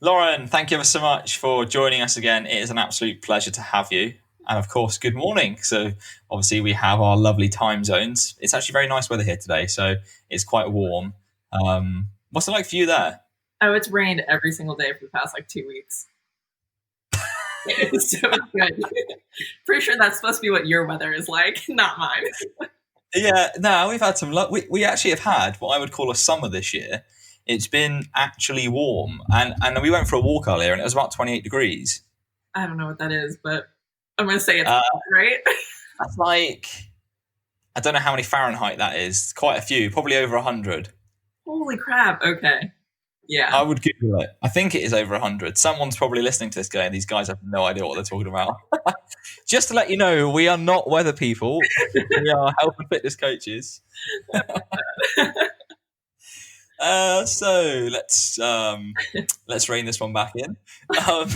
Lauren, thank you ever so much for joining us again. It is an absolute pleasure to have you. And of course, good morning. So obviously we have our lovely time zones. It's actually very nice weather here today, so it's quite warm. What's it like for you there? Oh, it's rained every single day for the past 2 weeks. So it's good. Pretty sure that's supposed to be what your weather is like, not mine. Yeah, no, we've had some luck. We actually have had what I would call a summer this year. It's been actually warm, and we went for a walk earlier, and it was about 28 degrees. I don't know what that is, but I'm going to say it's Uh, hot, right? that's like, I don't know how many Fahrenheit that is. Quite a few, probably over 100. Holy crap. Okay. Yeah. I would Google it. I think it is over 100. Someone's probably listening to this going, these guys have no idea what they're talking about. Just to let you know, we are not weather people. We are health and fitness coaches. So let's rein this one back in. Um,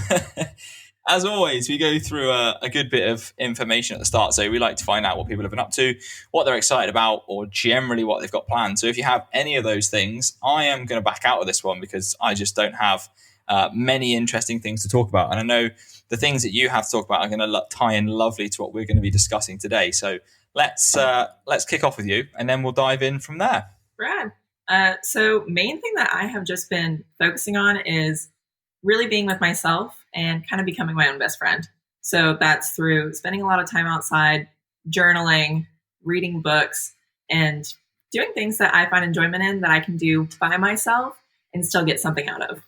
as always, we go through a good bit of information at the start. So we like to find out what people have been up to, what they're excited about, or generally what they've got planned. So if you have any of those things, I am going to back out of this one because I just don't have many interesting things to talk about. And I know the things that you have to talk about are going to tie in lovely to what we're going to be discussing today. So let's kick off with you, and then we'll dive in from there. Brad. So main thing that I have just been focusing on is really being with myself and kind of becoming my own best friend. So that's through spending a lot of time outside, journaling, reading books, and doing things that I find enjoyment in that I can do by myself and still get something out of.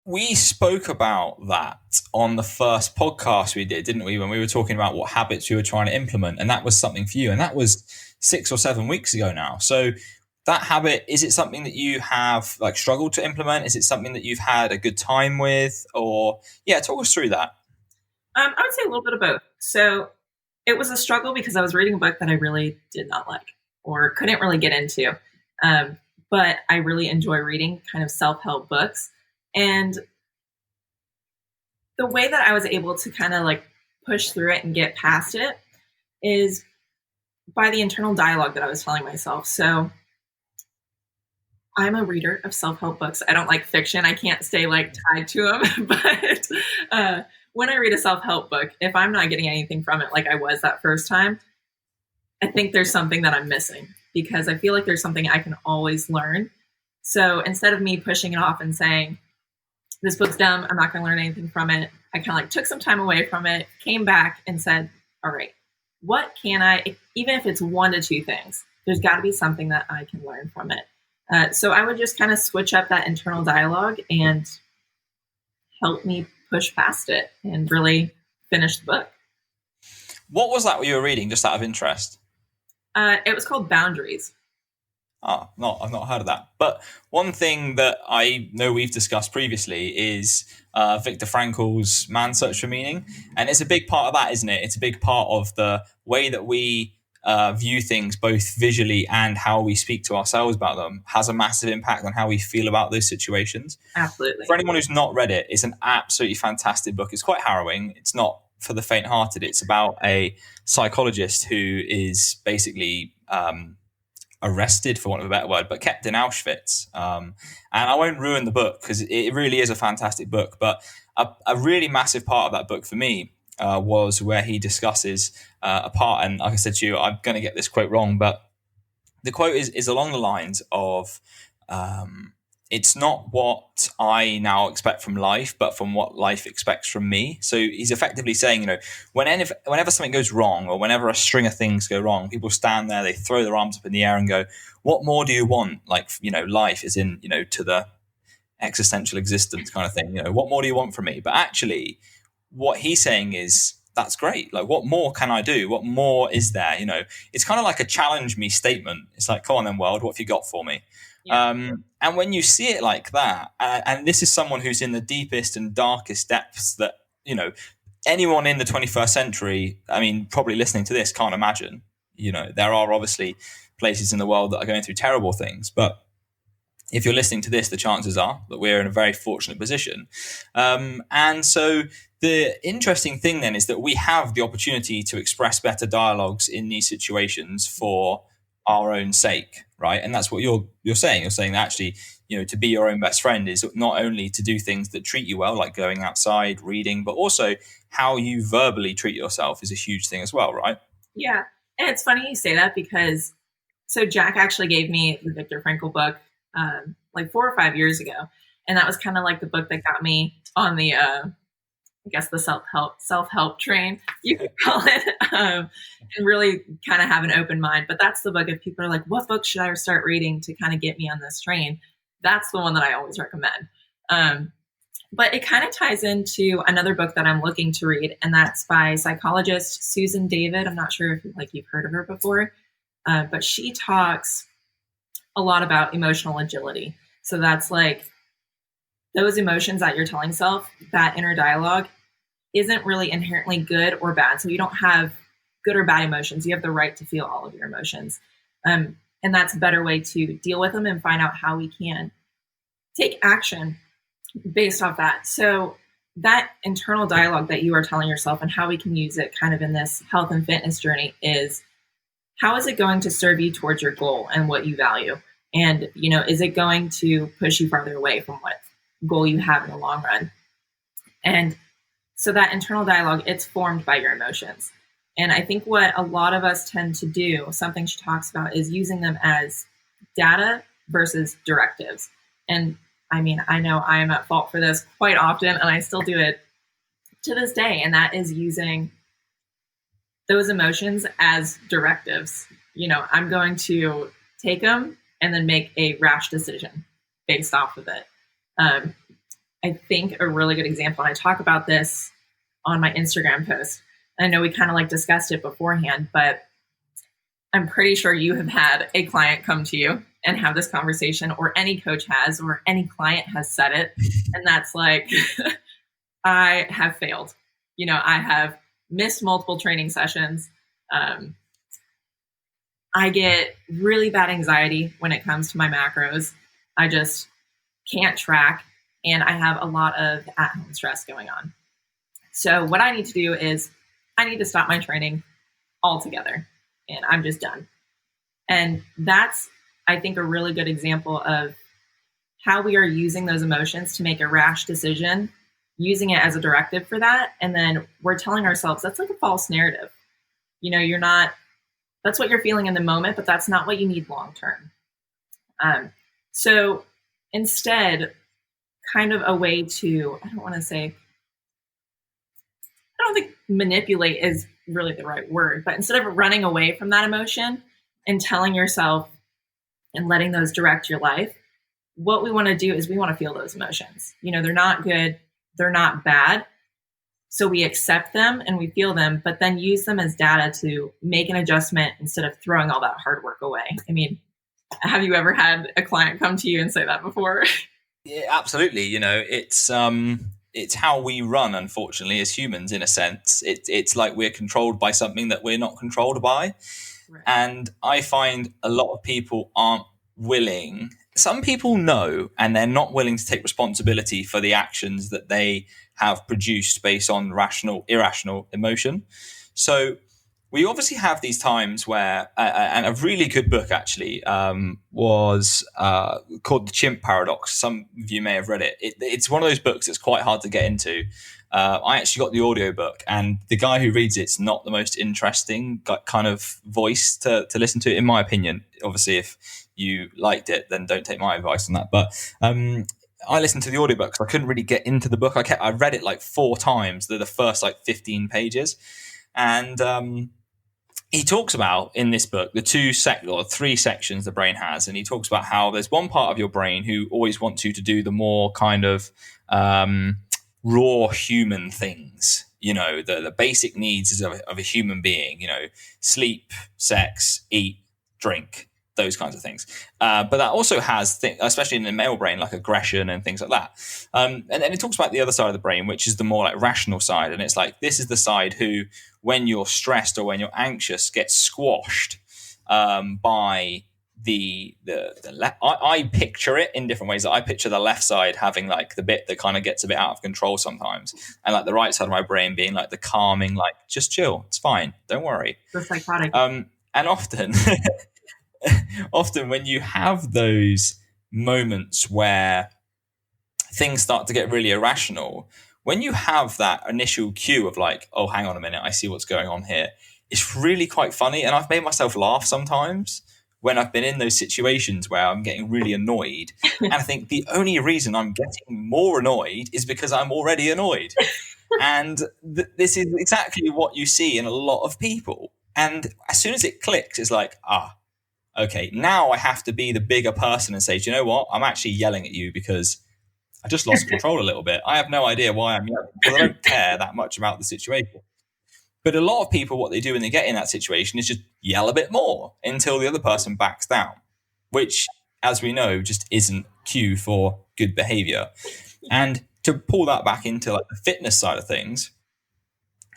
We spoke about that on the first podcast we did, didn't we? When we were talking about what habits we were trying to implement, and that was something for you. And that was 6 or 7 weeks ago now. So that habit, is it something that you have struggled to implement? Is it something that you've had a good time with? Or talk us through that. I would say a little bit of both. So it was a struggle because I was reading a book that I really did not like or couldn't really get into. But I really enjoy reading kind of self-help books. And the way that I was able to kind of push through it and get past it is by the internal dialogue that I was telling myself. So I'm a reader of self-help books. I don't like fiction. I can't stay tied to them. But when I read a self-help book, if I'm not getting anything from it like I was that first time, I think there's something that I'm missing because I feel like there's something I can always learn. So instead of me pushing it off and saying, this book's dumb, I'm not going to learn anything from it, I kind of took some time away from it, came back and said, all right, what can I, even if it's 1 to 2 things, there's got to be something that I can learn from it. So I would just kind of switch up that internal dialogue and help me push past it and really finish the book. What was that you were reading, just out of interest? It was called Boundaries. I've not heard of that. But one thing that I know we've discussed previously is Viktor Frankl's Man's Search for Meaning. And it's a big part of that, isn't it? It's a big part of the way that we view things, both visually and how we speak to ourselves about them, has a massive impact on how we feel about those situations. Absolutely. For anyone who's not read it, it's an absolutely fantastic book. It's quite harrowing. It's not for the faint-hearted. It's about a psychologist who is basically arrested, for want of a better word, but kept in Auschwitz. And I won't ruin the book because it really is a fantastic book. But a really massive part of that book for me was where he discusses a part, and like I said to you, I'm going to get this quote wrong, but the quote is along the lines of, it's not what I now expect from life, but from what life expects from me. So he's effectively saying, whenever something goes wrong or whenever a string of things go wrong, people stand there, they throw their arms up in the air and go, what more do you want? Life is in, to the existential existence kind of thing. What more do you want from me? But actually, what he's saying is, that's great. What more can I do? What more is there? It's kind of like a challenge me statement. It's like, come on then, world, what have you got for me? Yeah. And when you see it like that, and this is someone who's in the deepest and darkest depths that, anyone in the 21st century, probably listening to this can't imagine. There are obviously places in the world that are going through terrible things, but if you're listening to this, the chances are that we're in a very fortunate position. And so the interesting thing then is that we have the opportunity to express better dialogues in these situations for our own sake, right? And that's what you're saying. You're saying that actually, to be your own best friend is not only to do things that treat you well, like going outside, reading, but also how you verbally treat yourself is a huge thing as well, right? Yeah. And it's funny you say that because so Jack actually gave me the Viktor Frankl book like 4 or 5 years ago. And that was kind of like the book that got me on the, I guess, the self-help train, you could call it, and really kind of have an open mind. But that's the book. If people are like, what book should I start reading to kind of get me on this train? That's the one that I always recommend. But it kind of ties into another book that I'm looking to read, and that's by psychologist Susan David. I'm not sure if you've heard of her before, but she talks a lot about emotional agility. So that's like those emotions that you're telling yourself, that inner dialogue isn't really inherently good or bad. So you don't have good or bad emotions. You have the right to feel all of your emotions. And that's a better way to deal with them and find out how we can take action based off that. So that internal dialogue that you are telling yourself and how we can use it kind of in this health and fitness journey is, how is it going to serve you towards your goal and what you value? And, is it going to push you farther away from what goal you have in the long run? And so that internal dialogue, it's formed by your emotions. And I think what a lot of us tend to do, something she talks about, is using them as data versus directives. And I mean, I know I am at fault for this quite often, and I still do it to this day. And that is using those emotions as directives. I'm going to take them and then make a rash decision based off of it. I think a really good example, and I talk about this on my Instagram post. I know we kind of discussed it beforehand, but I'm pretty sure you have had a client come to you and have this conversation, or any coach has, or any client has said it. And that's like, I have failed. I have missed multiple training sessions. I get really bad anxiety when it comes to my macros. I just can't track, and I have a lot of at-home stress going on. So what I need to do is I need to stop my training altogether, and I'm just done. And that's, I think, a really good example of how we are using those emotions to make a rash decision, using it as a directive for that. And then we're telling ourselves that's like a false narrative. You're not, that's what you're feeling in the moment, but that's not what you need long-term. So instead, kind of a way to, I don't think manipulate is really the right word, but instead of running away from that emotion and telling yourself and letting those direct your life, what we want to do is we want to feel those emotions. They're not good, they're not bad. So we accept them and we feel them, but then use them as data to make an adjustment instead of throwing all that hard work away. I mean, have you ever had a client come to you and say that before? Yeah, absolutely. It's how we run, unfortunately, as humans, in a sense. It's like we're controlled by something that we're not controlled by. Right. And I find a lot of people aren't willing. Some people know, and they're not willing to take responsibility for the actions that they have produced based on irrational emotion. So we obviously have these times where, and a really good book actually was called The Chimp Paradox. Some of you may have read it. It's one of those books that's quite hard to get into. I actually got the audiobook, and the guy who reads it's not the most interesting kind of voice to listen to, in my opinion. Obviously, if you liked it, then don't take my advice on that. But I listened to the audiobook because I couldn't really get into the book. I read it like 4 times, the first 15 pages. And he talks about in this book the 3 sections the brain has, and he talks about how there's one part of your brain who always wants you to do the more kind of raw human things, the basic needs of a human being, sleep, sex, eat, drink, those kinds of things. But that also has especially in the male brain, like aggression and things like that. And then it talks about the other side of the brain, which is the more like rational side. And it's like, this is the side who, when you're stressed or when you're anxious, gets squashed by the left. I picture it in different ways. I picture the left side having like the bit that kind of gets a bit out of control sometimes, and like the right side of my brain being like the calming, like, just chill, it's fine, don't worry. The psychotic. And often often when you have those moments where things start to get really irrational, when you have that initial cue of like, oh, hang on a minute, I see what's going on here, it's really quite funny. And I've made myself laugh sometimes when I've been in those situations where I'm getting really annoyed. And I think the only reason I'm getting more annoyed is because I'm already annoyed. And this is exactly what you see in a lot of people. And as soon as it clicks, it's like, okay, now I have to be the bigger person and say, do you know what? I'm actually yelling at you because I just lost control a little bit. I have no idea why I'm yelling because I don't care that much about the situation. But a lot of people, what they do when they get in that situation is just yell a bit more until the other person backs down, which, as we know, just isn't cue for good behavior. And to pull that back into like the fitness side of things,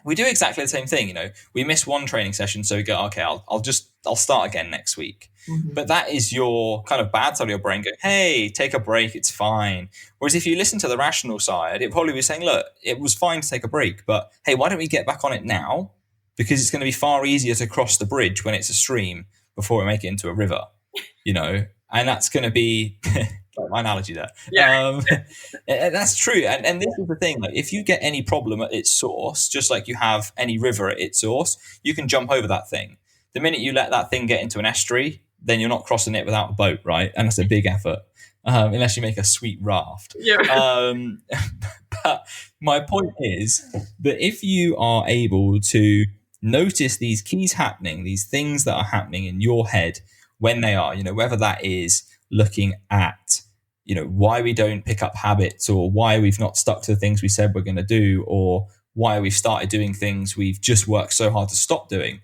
we do exactly the same thing. We miss one training session, so we go, okay, I'll start again next week. Mm-hmm. But that is your kind of bad side of your brain going, hey, take a break, it's fine. Whereas if you listen to the rational side, it probably be saying, look, it was fine to take a break, but hey, why don't we get back on it now? Because it's going to be far easier to cross the bridge when it's a stream before we make it into a river, and that's going to be my analogy there. Yeah. That's true. And this is the thing, like if you get any problem at its source, just like you have any river at its source, you can jump over that thing. The minute you let that thing get into an estuary, then you're not crossing it without a boat, right? And that's a big effort, unless you make a sweet raft. Yeah. But my point is that if you are able to notice these keys happening, these things that are happening in your head when they are, whether that is looking at, why we don't pick up habits, or why we've not stuck to the things we said we're going to do, or why we've started doing things we've just worked so hard to stop doing.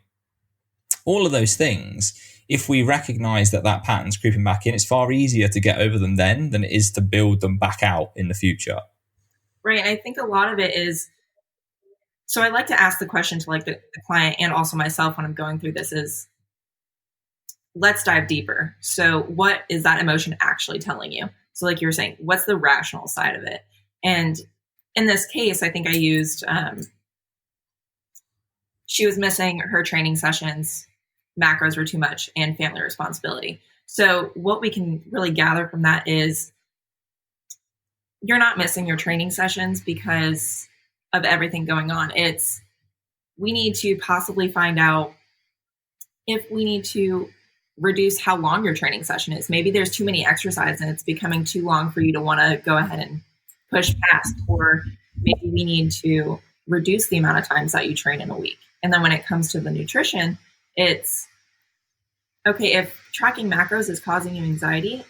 All of those things, if we recognize that pattern's creeping back in, it's far easier to get over them then than it is to build them back out in the future. Right. I think a lot of it is, so I like to ask the question to like the client and also myself when I'm going through this is, let's dive deeper. So what is that emotion actually telling you? So like you were saying, what's the rational side of it? And in this case, I think I used, she was missing her training sessions, macros were too much, and family responsibility. So what we can really gather from that is you're not missing your training sessions because of everything going on. It's, we need to possibly find out if we need to reduce how long your training session is. Maybe there's too many exercises and it's becoming too long for you to want to go ahead and push past, or maybe we need to reduce the amount of times that you train in a week. And then when it comes to the nutrition, it's okay, if tracking macros is causing you anxiety,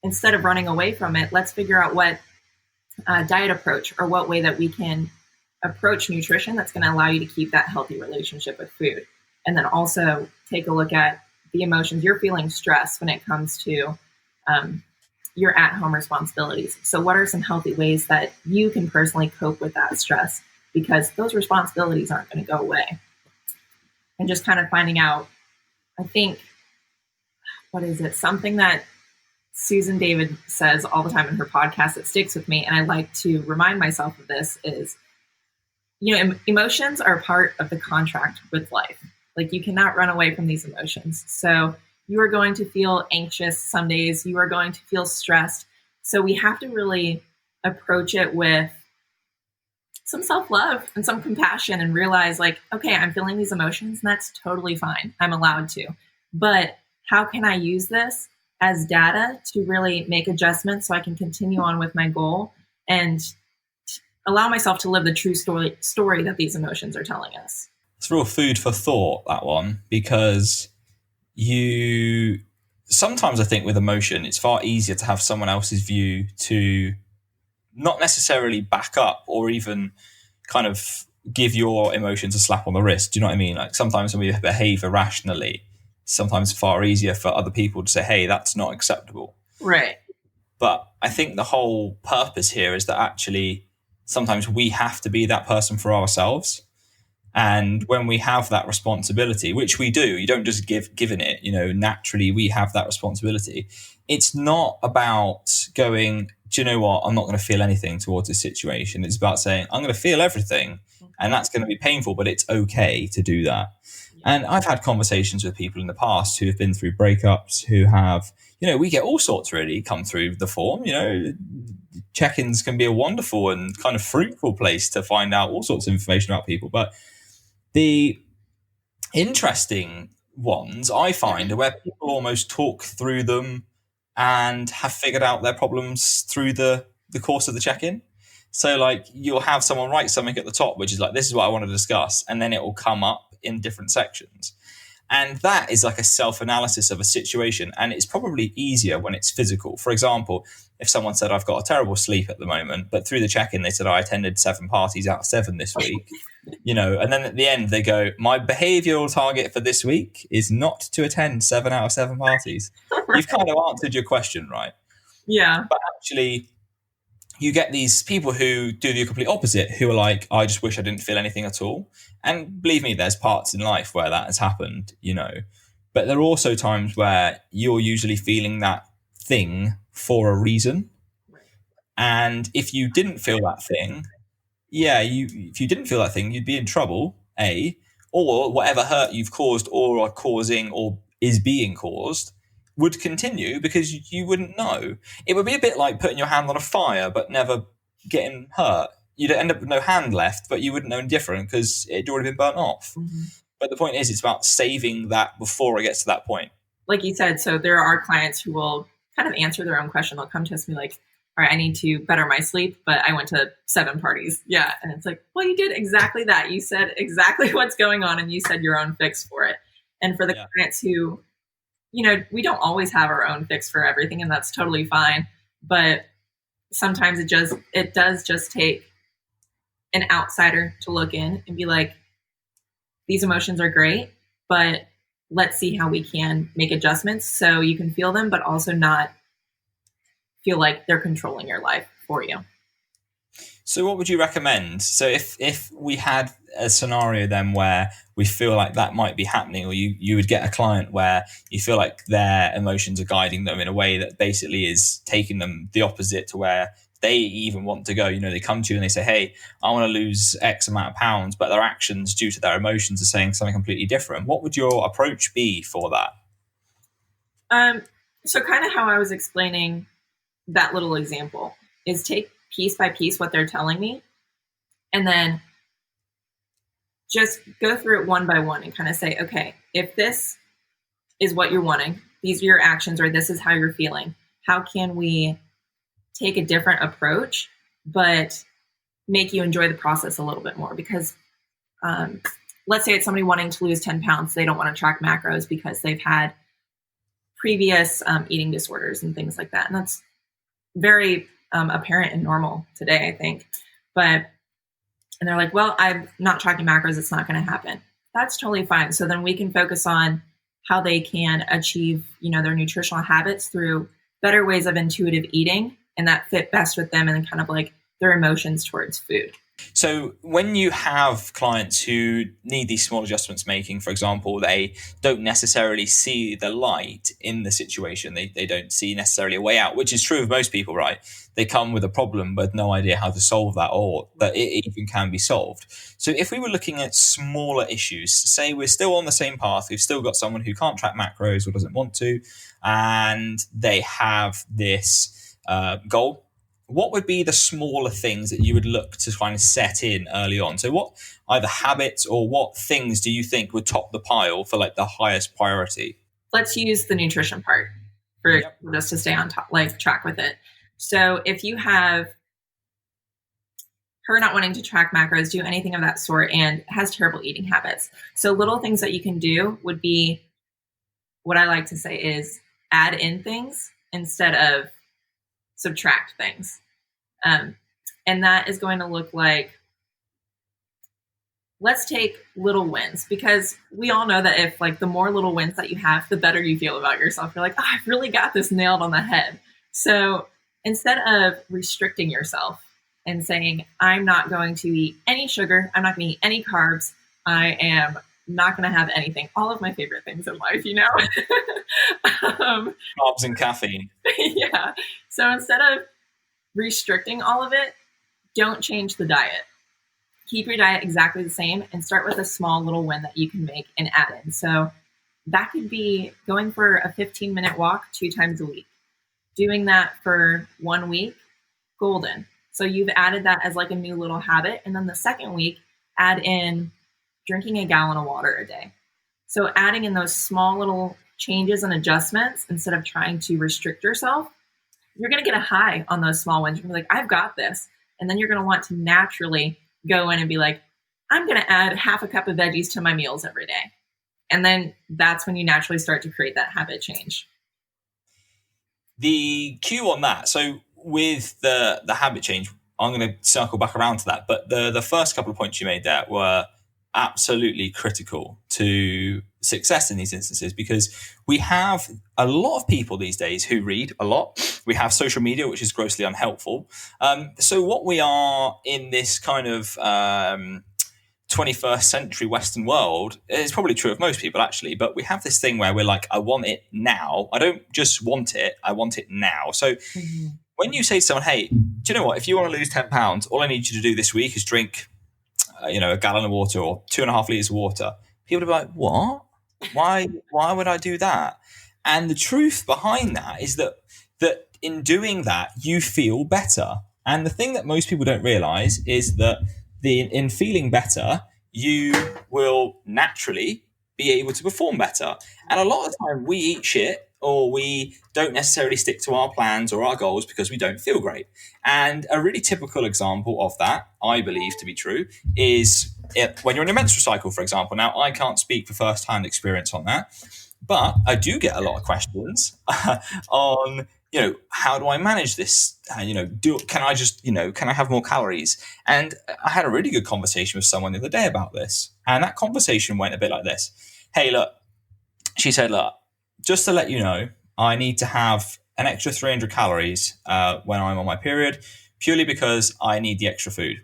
instead of running away from it, let's figure out what diet approach or what way that we can approach nutrition that's going to allow you to keep that healthy relationship with food. And then also take a look at the emotions. You're feeling stress when it comes to your at-home responsibilities. So what are some healthy ways that you can personally cope with that stress? Because those responsibilities aren't going to go away. And just kind of finding out, I think, what is it? Something that Susan David says all the time in her podcast that sticks with me, and I like to remind myself of this, is, emotions are part of the contract with life. Like you cannot run away from these emotions. So you are going to feel anxious some days. You are going to feel stressed. So we have to really approach it with some self-love and some compassion and realize like, okay, I'm feeling these emotions and that's totally fine. I'm allowed to. But how can I use this as data to really make adjustments so I can continue on with my goal and allow myself to live the true story that these emotions are telling us? It's real food for thought, that one, because sometimes I think with emotion, it's far easier to have someone else's view to not necessarily back up or even kind of give your emotions a slap on the wrist. Do you know what I mean? Like sometimes when we behave irrationally, sometimes it's far easier for other people to say, hey, that's not acceptable. Right. But I think the whole purpose here is that actually sometimes we have to be that person for ourselves. And when we have that responsibility, which we do, you don't just given it, naturally we have that responsibility. It's not about going, do you know what? I'm not going to feel anything towards this situation. It's about saying, I'm going to feel everything and that's going to be painful, but it's okay to do that. And I've had conversations with people in the past who have been through breakups, who have, we get all sorts really come through the form. Check-ins can be a wonderful and kind of fruitful place to find out all sorts of information about people. But the interesting ones I find are where people almost talk through them and have figured out their problems through the course of the check-in. So like you'll have someone write something at the top, which is like, this is what I want to discuss. And then it will come up in different sections. And that is like a self-analysis of a situation. And it's probably easier when it's physical. For example, if someone said, I've got a terrible sleep at the moment, but through the check-in, they said, I attended 7 parties out of 7 this week, and then at the end they go, my behavioral target for this week is not to attend 7 out of 7 parties. Right. You've kind of answered your question, right? Yeah. But actually, you get these people who do the complete opposite, who are like, I just wish I didn't feel anything at all. And believe me, there's parts in life where that has happened, but there are also times where you're usually feeling that thing for a reason. And if you didn't feel that thing, if you didn't feel that thing, you'd be in trouble, A, or whatever hurt you've caused or are causing or is being caused would continue because you wouldn't know. It would be a bit like putting your hand on a fire but never getting hurt. You'd end up with no hand left, but you wouldn't know any different because it'd already been burnt off. Mm-hmm. But the point is, it's about saving that before it gets to that point. Like you said, so there are clients who will kind of answer their own question. They'll come to us and be like, all right, I need to better my sleep, but I went to 7 parties. Yeah. And it's like, well, you did exactly that. You said exactly what's going on and you said your own fix for it. And for the clients who, we don't always have our own fix for everything, and that's totally fine. But sometimes it does just take an outsider to look in and be like, these emotions are great, but let's see how we can make adjustments so you can feel them, but also not feel like they're controlling your life for you. So what would you recommend? So if we had a scenario then where we feel like that might be happening, or you would get a client where you feel like their emotions are guiding them in a way that basically is taking them the opposite to where they even want to go. They come to you and they say, hey, I want to lose X amount of pounds, but their actions due to their emotions are saying something completely different. What would your approach be for that? So kind of how I was explaining that little example is take piece by piece what they're telling me and then just go through it one by one and kind of say, okay, if this is what you're wanting, these are your actions, or this is how you're feeling, how can we take a different approach, but make you enjoy the process a little bit more? Because let's say it's somebody wanting to lose 10 pounds. They don't want to track macros because they've had previous eating disorders and things like that. And that's very apparent and normal today, I think. And they're like, well, I'm not tracking macros. It's not going to happen. That's totally fine. So then we can focus on how they can achieve, their nutritional habits through better ways of intuitive eating, and that fit best with them and kind of like their emotions towards food. So when you have clients who need these small adjustments making, for example, they don't necessarily see the light in the situation. They don't see necessarily a way out, which is true of most people, right? They come with a problem but no idea how to solve that, or that it even can be solved. So if we were looking at smaller issues, say we're still on the same path, we've still got someone who can't track macros or doesn't want to, and they have this goal. What would be the smaller things that you would look to kind of set in early on? So what either habits or what things do you think would top the pile for like the highest priority? Let's use the nutrition part for just to stay on top, like track with it. So if you have her not wanting to track macros, do anything of that sort, and has terrible eating habits. So little things that you can do would be, what I like to say is add in things instead of subtract things. And that is going to look like, let's take little wins, because we all know that if like the more little wins that you have, the better you feel about yourself. You're like, oh, I've really got this nailed on the head. So instead of restricting yourself and saying, I'm not going to eat any sugar, I'm not going to eat any carbs, I am not going to have anything, all of my favorite things in life, Carbs and caffeine. Yeah. So instead of restricting all of it, don't change the diet. keep your diet exactly the same and start with a small little win that you can make and add in. So that could be going for a 15-minute walk 2 times a week. Doing that for 1 week, golden. So you've added that as like a new little habit. And then the second week, add in drinking a gallon of water a day. So adding in those small little changes and adjustments instead of trying to restrict yourself, you're going to get a high on those small wins. You're going to be like, I've got this. And then you're going to want to naturally go in and be like, I'm going to add half a cup of veggies to my meals every day. And then that's when you naturally start to create that habit change. The cue on that. So with the habit change, I'm going to circle back around to that. But the first couple of points you made there were absolutely critical to success in these instances, because we have a lot of people these days who read a lot. We have social media, which is grossly unhelpful. So what we are in this kind of 21st century Western world, it's probably true of most people actually, but we have this thing where we're like, I want it now. I don't just want it, I want it now. So when you say to someone, hey, do you know what? If you want to lose 10 pounds, all I need you to do this week is drink, a gallon of water or 2.5 liters of water. People will be like, what? Why would I do that? And the truth behind that is that in doing that, you feel better. And the thing that most people don't realize is that in feeling better, you will naturally be able to perform better. And a lot of the time we eat shit, or we don't necessarily stick to our plans or our goals because we don't feel great. And a really typical example of that, I believe to be true, is when you're in a menstrual cycle, for example. Now, I can't speak for first-hand experience on that, but I do get a lot of questions on, how do I manage this? Can I have more calories? And I had a really good conversation with someone the other day about this. And that conversation went a bit like this. Hey, look, she said, look, just to let you know, I need to have an extra 300 calories when I'm on my period, purely because I need the extra food.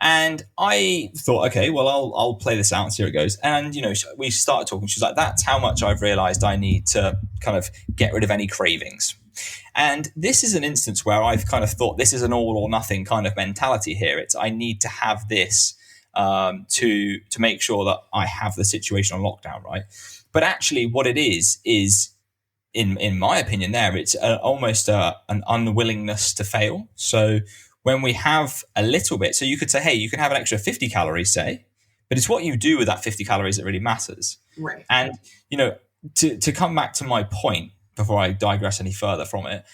And I thought, okay, well, I'll play this out and see how it goes. And, we started talking. She's like, that's how much I've realized I need to kind of get rid of any cravings. And this is an instance where I've kind of thought this is an all or nothing kind of mentality here. It's I need to have this to make sure that I have the situation on lockdown, right? But actually what it is in my opinion there, it's almost an unwillingness to fail. So when we have a little bit, so you could say, hey, you can have an extra 50 calories, say, but it's what you do with that 50 calories that really matters. Right. And, to come back to my point before I digress any further from it,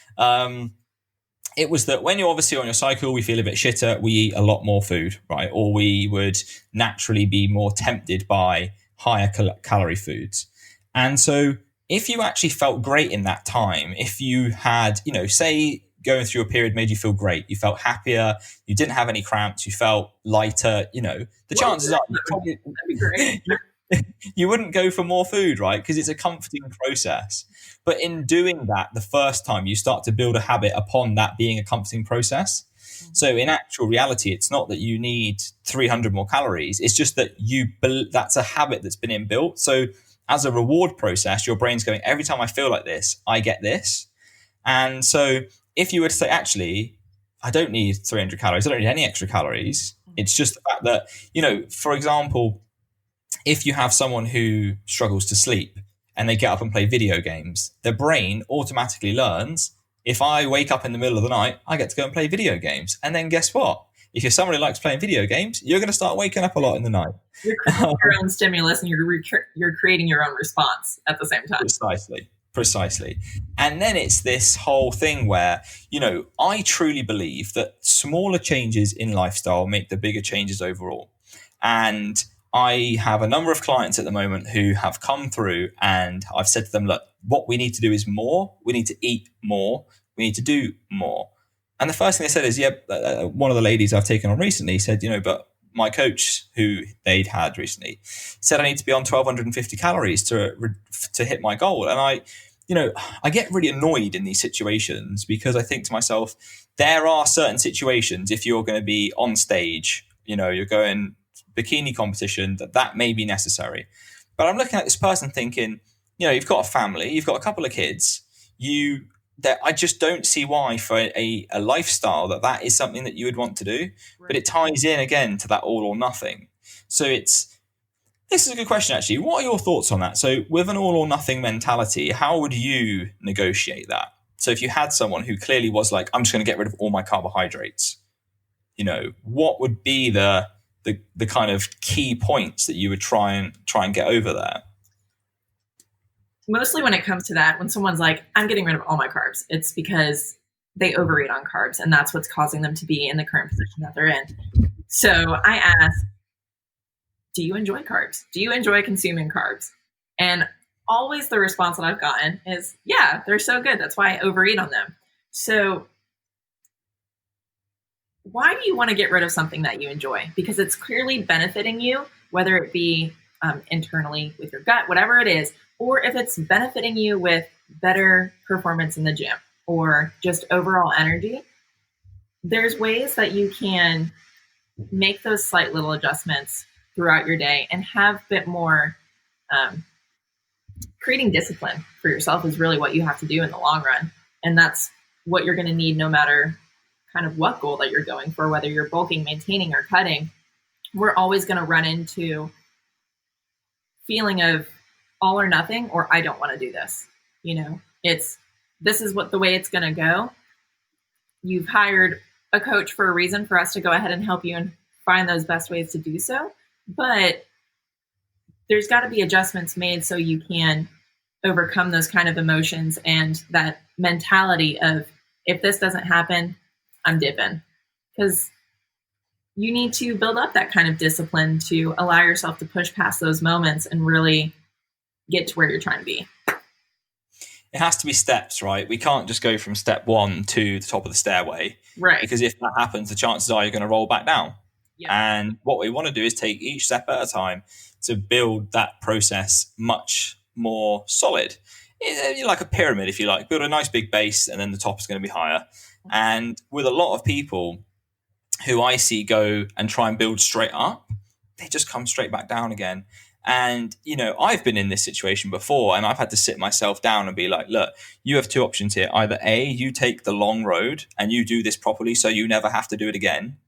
it was that when you're obviously on your cycle, we feel a bit shitter, we eat a lot more food, right? Or we would naturally be more tempted by higher calorie foods. And so if you actually felt great in that time, if you had, say going through a period made you feel great, you felt happier, you didn't have any cramps, you felt lighter, the chances are that'd be great. you wouldn't go for more food, right? Because it's a comforting process. But in doing that, the first time you start to build a habit upon that being a comforting process. So in actual reality, it's not that you need 300 more calories. It's just that that's a habit that's been inbuilt. So as a reward process, your brain's going, every time I feel like this, I get this. And so if you were to say, actually, I don't need 300 calories, I don't need any extra calories. It's just the fact that, for example, if you have someone who struggles to sleep and they get up and play video games, their brain automatically learns, if I wake up in the middle of the night, I get to go and play video games. And then guess what? If you're someone who likes playing video games, you're going to start waking up a lot in the night. You're creating your own stimulus and you're creating your own response at the same time. Precisely. And then it's this whole thing where, I truly believe that smaller changes in lifestyle make the bigger changes overall. And I have a number of clients at the moment who have come through and I've said to them, look, what we need to do is more. We need to eat more. We need to do more. And the first thing they said is, one of the ladies I've taken on recently said, but my coach who they'd had recently said I need to be on 1,250 calories to hit my goal. And I get really annoyed in these situations because I think to myself, there are certain situations, if you're going to be on stage, you're going bikini competition, that may be necessary. But I'm looking at this person thinking, you've got a family, you've got a couple of kids, you that I just don't see why for a lifestyle that is something that you would want to do. Right. But it ties in again to that all or nothing. So this is a good question, actually. What are your thoughts on that? So with an all or nothing mentality, how would you negotiate that? So if you had someone who clearly was like, I'm just going to get rid of all my carbohydrates, what would be the kind of key points that you would try and get over there? Mostly when it comes to that, when someone's like, I'm getting rid of all my carbs, it's because they overeat on carbs, and that's what's causing them to be in the current position that they're in. So I ask, do you enjoy carbs? Do you enjoy consuming carbs? And always the response that I've gotten is, yeah, they're so good. That's why I overeat on them. So why do you want to get rid of something that you enjoy? Because it's clearly benefiting you, whether it be internally with your gut, whatever it is, or if it's benefiting you with better performance in the gym or just overall energy. There's ways that you can make those slight little adjustments throughout your day and have a bit more creating discipline for yourself is really what you have to do in the long run. And that's what you're going to need no matter kind of what goal that you're going for, whether you're bulking, maintaining, or cutting. We're always going to run into feeling of all or nothing, or I don't want to do this. This is what the way it's going to go. You've hired a coach for a reason, for us to go ahead and help you and find those best ways to do so. But there's got to be adjustments made so you can overcome those kind of emotions and that mentality of, if this doesn't happen, I'm dipping. Because you need to build up that kind of discipline to allow yourself to push past those moments and really get to where you're trying to be. It has to be steps, right? We can't just go from step one to the top of the stairway. Right. Because if that happens, the chances are you're going to roll back down. Yeah. And what we want to do is take each step at a time to build that process much more solid. It's like a pyramid, if you like. Build a nice big base, and then the top is going to be higher. And with a lot of people who I see go and try and build straight up, they just come straight back down again. And, I've been in this situation before, and I've had to sit myself down and be like, look, you have two options here. Either A, you take the long road and you do this properly so you never have to do it again.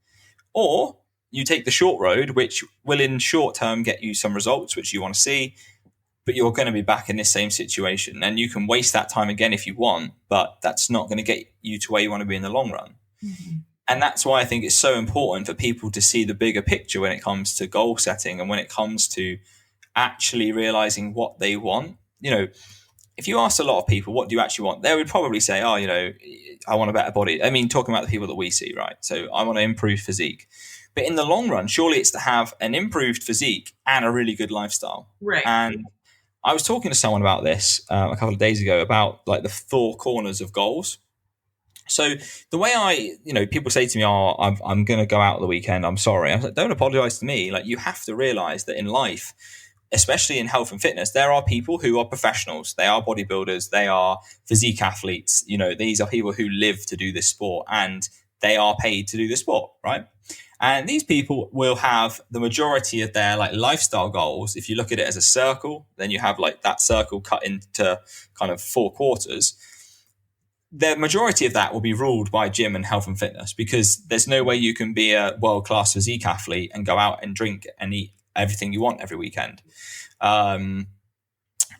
Or you take the short road, which will in short term get you some results, which you want to see, but you're going to be back in this same situation. And you can waste that time again if you want, but that's not going to get you to where you want to be in the long run. Mm-hmm. And that's why I think it's so important for people to see the bigger picture when it comes to goal setting and when it comes to actually realizing what they want. If you asked a lot of people, what do you actually want? They would probably say, I want a better body. I mean, talking about the people that we see, right? So I want to improve physique. But in the long run, surely it's to have an improved physique and a really good lifestyle. Right. And I was talking to someone about this a couple of days ago about like the four corners of goals. So the way people say to me, I'm going to go out the weekend. I'm sorry. I was like, don't apologize to me. Like, you have to realize that in life, especially in health and fitness, there are people who are professionals. They are bodybuilders. They are physique athletes. These are people who live to do this sport, and they are paid to do the sport, right? And these people will have the majority of their like lifestyle goals. If you look at it as a circle, then you have like that circle cut into kind of 4 quarters. The majority of that will be ruled by gym and health and fitness, because there's no way you can be a world-class physique athlete and go out and drink and eat everything you want every weekend.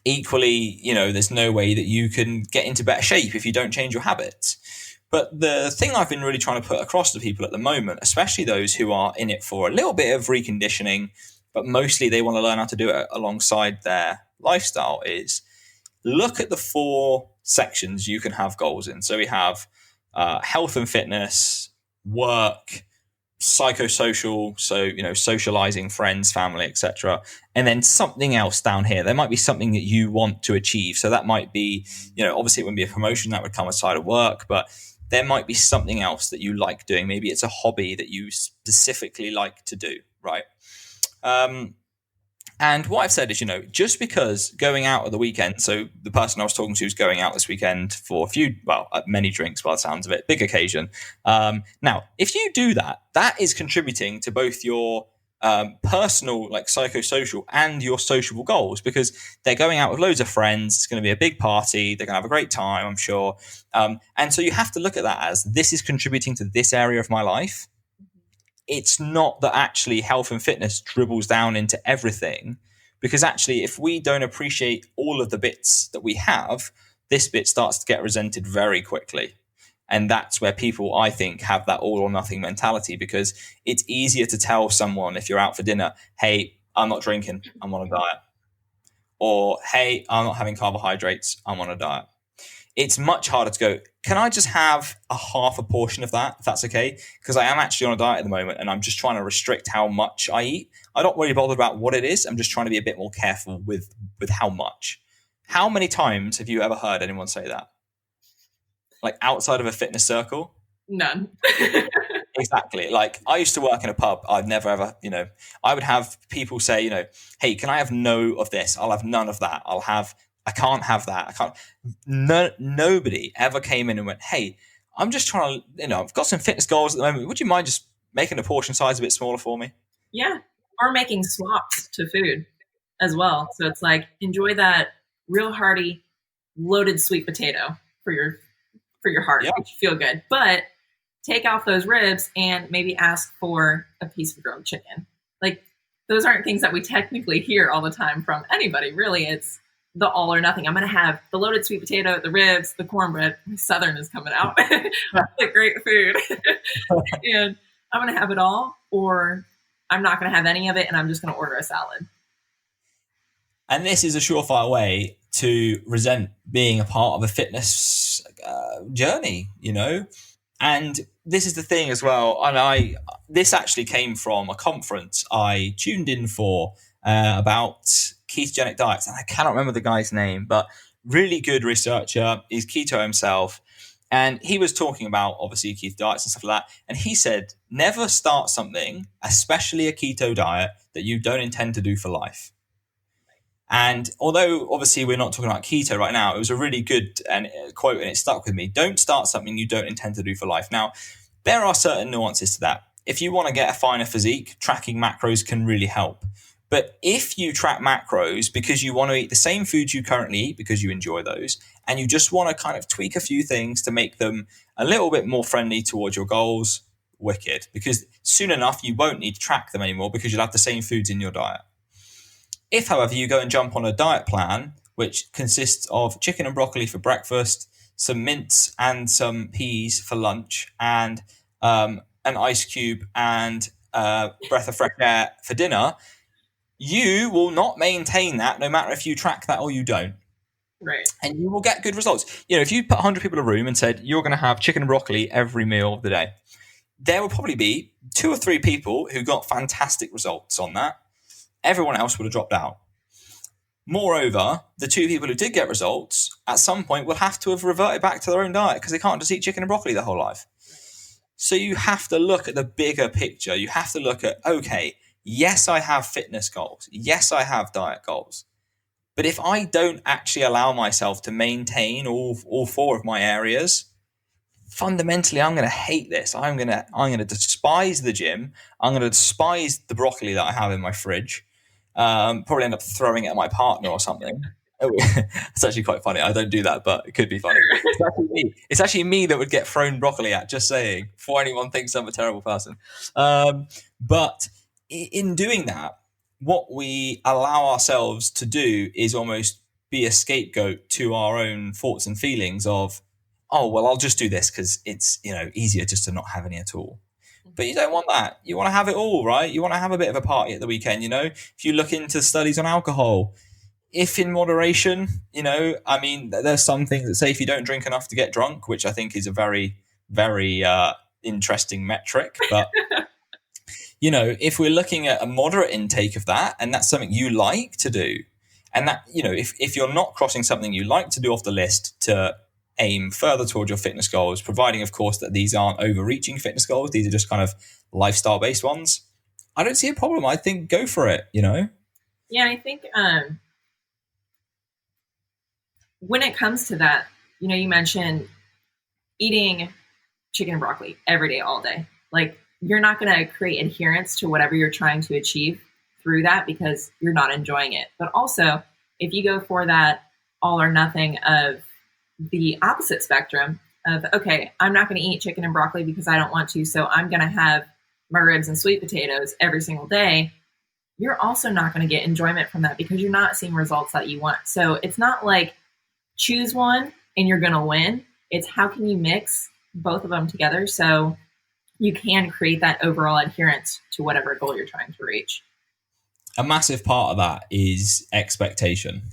Equally, there's no way that you can get into better shape if you don't change your habits. But the thing I've been really trying to put across to people at the moment, especially those who are in it for a little bit of reconditioning, but mostly they want to learn how to do it alongside their lifestyle, is look at the 4 sections you can have goals in. So we have health and fitness, work, psychosocial, so socializing, friends, family, etc., and then something else down here. There might be something that you want to achieve. So that might be, obviously it wouldn't be a promotion, that would come aside of work, but there might be something else that you like doing. Maybe it's a hobby that you specifically like to do, right? And what I've said is, just because going out at the weekend, so the person I was talking to is going out this weekend for many drinks by the sounds of it, big occasion. Now, if you do that, that is contributing to both your personal, like psychosocial, and your sociable goals, because they're going out with loads of friends. It's going to be a big party. They're going to have a great time, I'm sure. And so you have to look at that as, this is contributing to this area of my life. It's not that actually health and fitness dribbles down into everything, because actually, if we don't appreciate all of the bits that we have, this bit starts to get resented very quickly. And that's where people, I think, have that all or nothing mentality, because it's easier to tell someone if you're out for dinner, hey, I'm not drinking, I'm on a diet. Or, hey, I'm not having carbohydrates, I'm on a diet. It's much harder to go, can I just have a half a portion of that, if that's okay? Because I am actually on a diet at the moment, and I'm just trying to restrict how much I eat. I'm not really bothered about what it is. I'm just trying to be a bit more careful with how much. How many times have you ever heard anyone say that? Like outside of a fitness circle? None. Exactly. Like, I used to work in a pub. I've never ever, I would have people say, hey, can I have no of this? I'll have none of that. I can't have that. I can't. No, nobody ever came in and went, hey, I'm just trying to, I've got some fitness goals at the moment. Would you mind just making the portion size a bit smaller for me? Yeah. Or making swaps to food as well. So it's like, enjoy that real hearty, loaded sweet potato for your heart, Yeah. makes you feel good. But take off those ribs and maybe ask for a piece of grilled chicken. Like, those aren't things that we technically hear all the time from anybody. Really, it's the all or nothing. I'm going to have the loaded sweet potato, the ribs, the cornbread. Southern is coming out. Like, great food. And I'm going to have it all, or I'm not going to have any of it, and I'm just going to order a salad. And this is a surefire way to resent being a part of a fitness journey, And this is the thing as well. And this actually came from a conference I tuned in for about ketogenic diets. And I cannot remember the guy's name, but really good researcher. He's keto himself. And he was talking about, obviously, keto diets and stuff like that. And he said, never start something, especially a keto diet, that you don't intend to do for life. And although obviously we're not talking about keto right now, it was a really good quote, and it stuck with me. Don't start something you don't intend to do for life. Now, there are certain nuances to that. If you want to get a finer physique, tracking macros can really help. But if you track macros because you want to eat the same foods you currently eat because you enjoy those, and you just want to kind of tweak a few things to make them a little bit more friendly towards your goals, wicked. Because soon enough, you won't need to track them anymore because you'll have the same foods in your diet. If, however, you go and jump on a diet plan, which consists of chicken and broccoli for breakfast, some mince and some peas for lunch, and an ice cube and breath of fresh air for dinner, you will not maintain that no matter if you track that or you don't. Right. And you will get good results. If you put 100 people in a room and said, you're going to have chicken and broccoli every meal of the day, there will probably be 2 or 3 people who got fantastic results on that. Everyone else would have dropped out. Moreover, the 2 people who did get results at some point will have to have reverted back to their own diet because they can't just eat chicken and broccoli their whole life. So you have to look at the bigger picture. You have to look at, okay, yes, I have fitness goals. Yes, I have diet goals. But if I don't actually allow myself to maintain all 4 of my areas, fundamentally, I'm going to hate this. I'm going to despise the gym. I'm going to despise the broccoli that I have in my fridge. Probably end up throwing it at my partner or something. It's actually quite funny. I don't do that, but it could be funny. It's actually me that would get thrown broccoli at, just saying, before anyone thinks I'm a terrible person. But in doing that, what we allow ourselves to do is almost be a scapegoat to our own thoughts and feelings of, oh, well, I'll just do this because it's easier just to not have any at all. But you don't want that. You want to have it all, right? You want to have a bit of a party at the weekend, If you look into studies on alcohol, if in moderation, there's some things that say if you don't drink enough to get drunk, which I think is a very, very interesting metric. But, if we're looking at a moderate intake of that, and that's something you like to do, and that, if you're not crossing something you like to do off the list to aim further towards your fitness goals, providing, of course, that these aren't overreaching fitness goals. These are just kind of lifestyle-based ones. I don't see a problem. I think go for it, Yeah, I think when it comes to that, you mentioned eating chicken and broccoli every day, all day. Like, you're not going to create adherence to whatever you're trying to achieve through that because you're not enjoying it. But also, if you go for that all or nothing of the opposite spectrum of, okay, I'm not going to eat chicken and broccoli because I don't want to, so I'm going to have my ribs and sweet potatoes every single day, you're also not going to get enjoyment from that because you're not seeing results that you want. So it's not like choose one and you're going to win. It's how can you mix both of them together so you can create that overall adherence to whatever goal you're trying to reach. A massive part of that is expectation.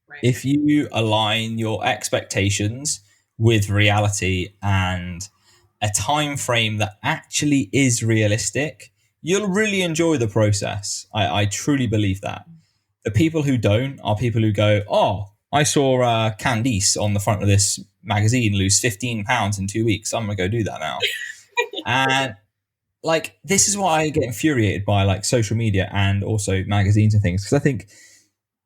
Right. If you align your expectations with reality and a time frame that actually is realistic, you'll really enjoy the process. I truly believe that. The people who don't are people who go, oh, I saw Candice on the front of this magazine lose 15 pounds in 2 weeks. I'm going to go do that now. And like, this is why I get infuriated by like social media and also magazines and things. Because I think,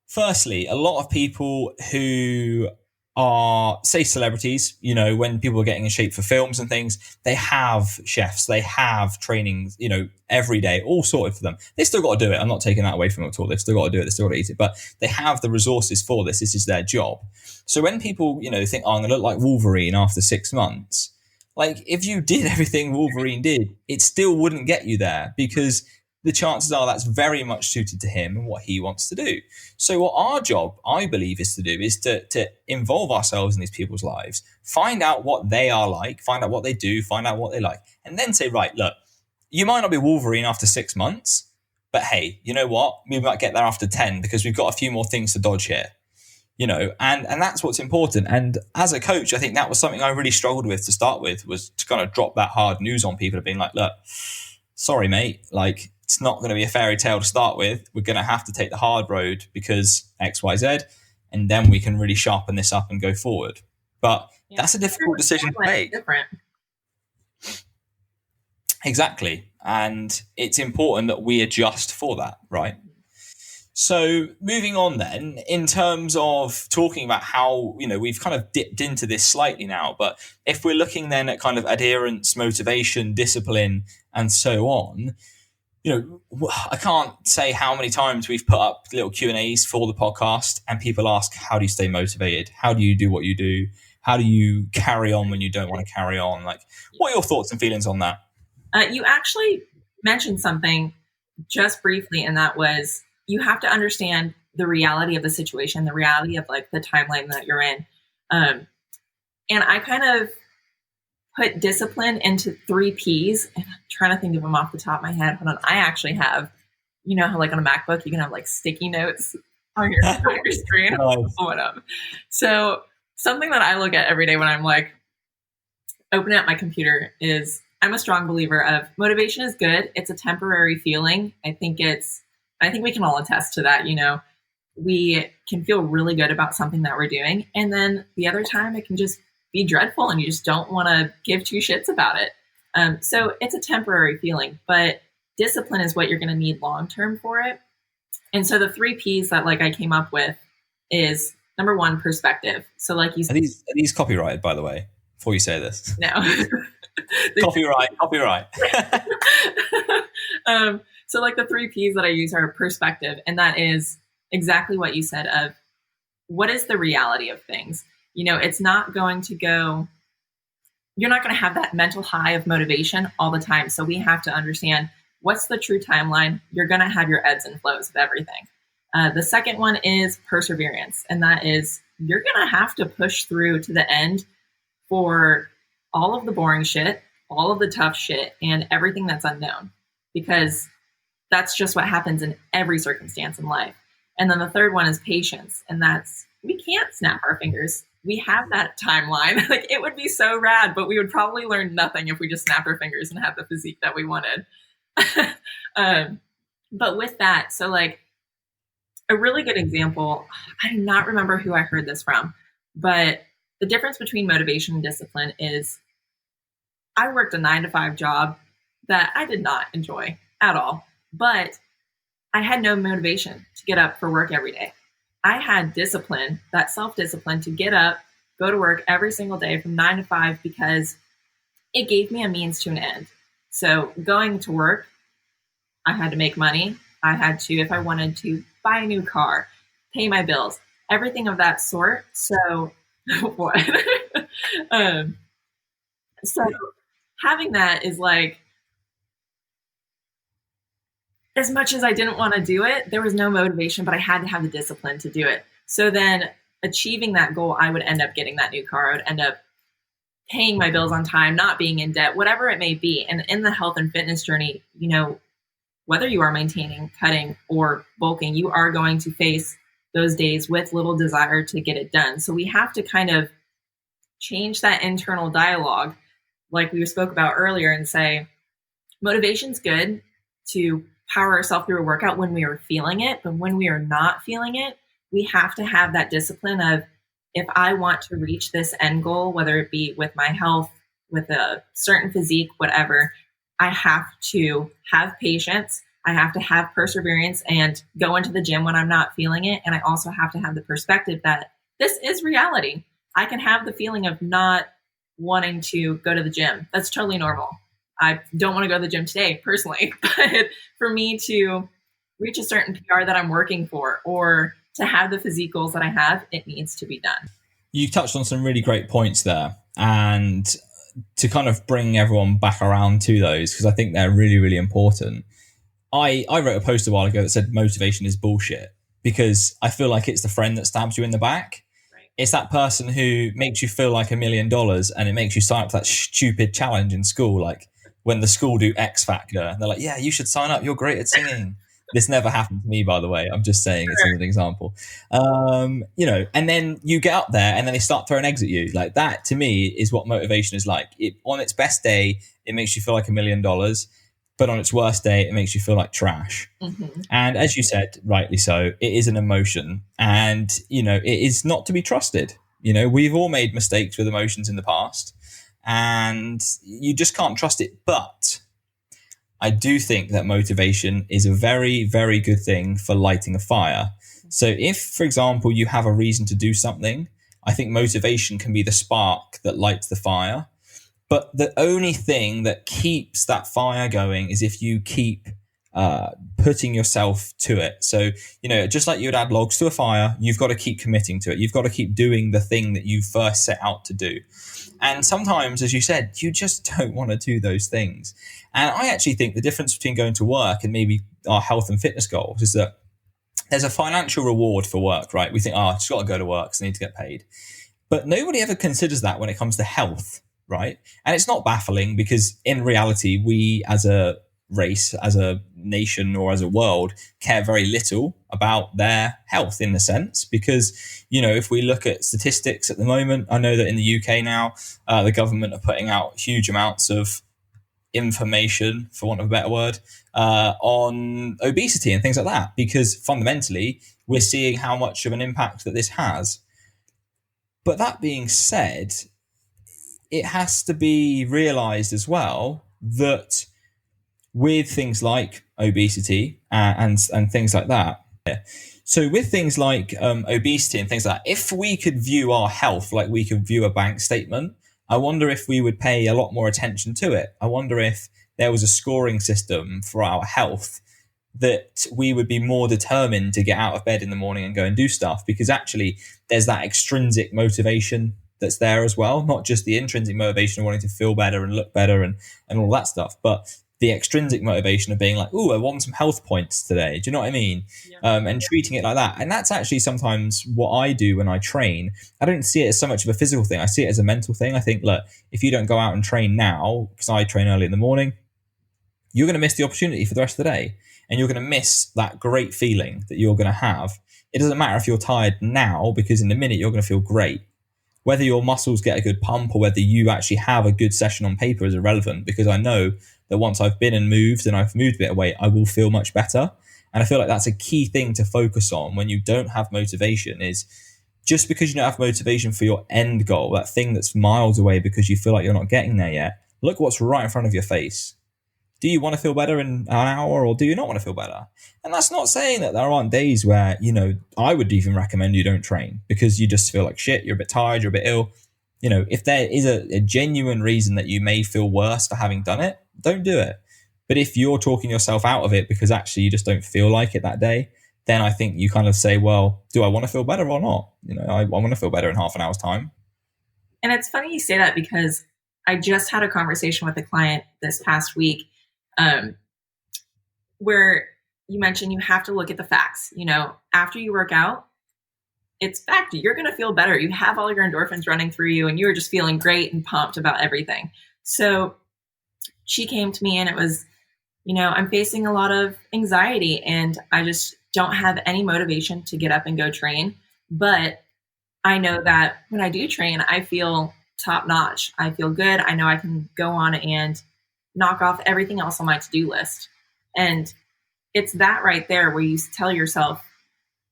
firstly, a lot of people who are, say, celebrities, you know, when people are getting in shape for films and things, they have chefs, they have trainings, you know, every day, all sorted for them. They still got to do it. I'm not taking that away from them at all. They've still got to do it. They still got to eat it, but they have the resources for this. This is their job. So when people, you know, think, oh, I'm going to look like Wolverine after 6 months, like if you did everything Wolverine did, it still wouldn't get you there because the chances are that's very much suited to him and what he wants to do. So what our job, I believe, is to do is to involve ourselves in these people's lives, find out what they are like, find out what they do, find out what they like, and then say, right, look, you might not be Wolverine after 6 months, but hey, you know what? We might get there after 10 because we've got a few more things to dodge here. You know, and that's what's important. And as a coach, I think that was something I really struggled with to start with, was to kind of drop that hard news on people of being like, look, sorry, mate, like it's not going to be a fairy tale to start with. We're going to have to take the hard road because X, Y, Z, and then we can really sharpen this up and go forward. But that's a difficult decision to make. Different. Exactly. And it's important that we adjust for that, right? So moving on then, in terms of talking about how, you know, we've kind of dipped into this slightly now, but if we're looking then at kind of adherence, motivation, discipline, and so on, you know, I can't say how many times we've put up little Q&As for the podcast and people ask, how do you stay motivated? How do you do what you do? How do you carry on when you don't want to carry on? Like, what are your thoughts and feelings on that? You actually mentioned something just briefly, and that was, you have to understand the reality of the situation, the reality of like the timeline that you're in. And I kind of put discipline into 3 Ps, and I'm trying to think of them off the top of my head. Hold on. I actually have, you know how like on a MacBook, you can have like sticky notes on your screen. Nice. So something that I look at every day when I'm like opening up my computer is, I'm a strong believer of motivation is good. It's a temporary feeling. I think we can all attest to that. You know, we can feel really good about something that we're doing. And then the other time it can just be dreadful and you just don't want to give 2 shits about it. So it's a temporary feeling, but discipline is what you're going to need long-term for it. And so the 3 Ps that like I came up with is, number 1, perspective. So like you said, are these copyrighted, by the way, before you say this? No. Copyright. So like the 3 Ps that I use are perspective. And that is exactly what you said of what is the reality of things? You know, it's not going to go, you're not going to have that mental high of motivation all the time. So we have to understand what's the true timeline. You're going to have your ebbs and flows of everything. The second one is perseverance. And that is, you're going to have to push through to the end for all of the boring shit, all of the tough shit, and everything that's unknown, because that's just what happens in every circumstance in life. And then the third one is patience. And that's, we can't snap our fingers. We have that timeline. Like, it would be so rad, but we would probably learn nothing if we just snapped our fingers and had the physique that we wanted. But with that, so like a really good example, I do not remember who I heard this from, but the difference between motivation and discipline is, I worked a 9-to-5 job that I did not enjoy at all, but I had no motivation to get up for work every day. I had discipline, that self-discipline to get up, go to work every single day from 9 to 5, because it gave me a means to an end. So going to work, I had to make money. I had to, if I wanted to buy a new car, pay my bills, everything of that sort. So what? um, so having that is like, as much as I didn't want to do it, there was no motivation, but I had to have the discipline to do it. So then achieving that goal, I would end up getting that new car. I would end up paying my bills on time, not being in debt, whatever it may be. And in the health and fitness journey, you know, whether you are maintaining, cutting, or bulking, you are going to face those days with little desire to get it done. So we have to kind of change that internal dialogue, like we spoke about earlier, and say, motivation's good to power ourselves through a workout when we are feeling it, but when we are not feeling it, we have to have that discipline of, if I want to reach this end goal, whether it be with my health, with a certain physique, whatever, I have to have patience. I have to have perseverance and go into the gym when I'm not feeling it. And I also have to have the perspective that this is reality. I can have the feeling of not wanting to go to the gym. That's totally normal. I don't want to go to the gym today personally, but for me to reach a certain PR that I'm working for, or to have the physique goals that I have, it needs to be done. You touched on some really great points there, and to kind of bring everyone back around to those, because I think they're really, really important. I wrote a post a while ago that said motivation is bullshit, because I feel like it's the friend that stabs you in the back. Right. It's that person who makes you feel like $1 million, and it makes you sign up for that stupid challenge in school, like when the school do X Factor, and they're like, yeah, you should sign up, you're great at singing. This never happened to me, by the way. I'm just saying it's an example. You know, and then you get up there and then they start throwing eggs at you. Like, that to me is what motivation is like. On its best day, it makes you feel like $1 million, but on its worst day, it makes you feel like trash. Mm-hmm. And as you said, rightly so, it is an emotion, and, you know, it is not to be trusted. You know, we've all made mistakes with emotions in the past, and you just can't trust it. But I do think that motivation is a very, very good thing for lighting a fire. So if, for example, you have a reason to do something, I think motivation can be the spark that lights the fire. But the only thing that keeps that fire going is if you keep putting yourself to it. So, you know, just like you would add logs to a fire, you've got to keep committing to it. You've got to keep doing the thing that you first set out to do. And sometimes, as you said, you just don't want to do those things. And I actually think the difference between going to work and maybe our health and fitness goals is that there's a financial reward for work, right? We think, I just got to go to work, so I need to get paid. But nobody ever considers that when it comes to health, right? And it's not baffling, because in reality, we as a race, as a nation, or as a world, care very little about their health, in a sense, because, you know, if we look at statistics at the moment, I know that in the UK now, the government are putting out huge amounts of information, for want of a better word, on obesity and things like that, because fundamentally we're seeing how much of an impact that this has. But that being said, it has to be realized as well that with things like obesity and things like that. So with things like obesity and things like that, if we could view our health like we could view a bank statement, I wonder if we would pay a lot more attention to it. I wonder if there was a scoring system for our health, that we would be more determined to get out of bed in the morning and go and do stuff, because actually there's that extrinsic motivation that's there as well, not just the intrinsic motivation of wanting to feel better and look better and all that stuff, but the extrinsic motivation of being like, oh, I want some health points today. Do you know what I mean? Yeah. And treating it like that. And that's actually sometimes what I do when I train. I don't see it as so much of a physical thing. I see it as a mental thing. I think, look, if you don't go out and train now, because I train early in the morning, you're going to miss the opportunity for the rest of the day. And you're going to miss that great feeling that you're going to have. It doesn't matter if you're tired now, because in a minute you're going to feel great. Whether your muscles get a good pump or whether you actually have a good session on paper is irrelevant, because I know that once I've been and I've moved a bit of weight, I will feel much better. And I feel like that's a key thing to focus on when you don't have motivation, is just because you don't have motivation for your end goal, that thing that's miles away because you feel like you're not getting there yet, look what's right in front of your face. Do you want to feel better in an hour, or do you not want to feel better? And that's not saying that there aren't days where, you know, I would even recommend you don't train because you just feel like shit, you're a bit tired, you're a bit ill. You know, if there is a genuine reason that you may feel worse for having done it, don't do it. But if you're talking yourself out of it because actually you just don't feel like it that day, then I think you kind of say, well, do I want to feel better or not? I want to feel better in half an hour's time. And it's funny you say that because I just had a conversation with a client this past week where you mentioned you have to look at the facts. After you work out, it's fact, you're going to feel better. You have all your endorphins running through you and you're just feeling great and pumped about everything. So she came to me and it was, I'm facing a lot of anxiety and I just don't have any motivation to get up and go train. But I know that when I do train, I feel top notch. I feel good. I know I can go on and knock off everything else on my to-do list. And it's that right there where you tell yourself,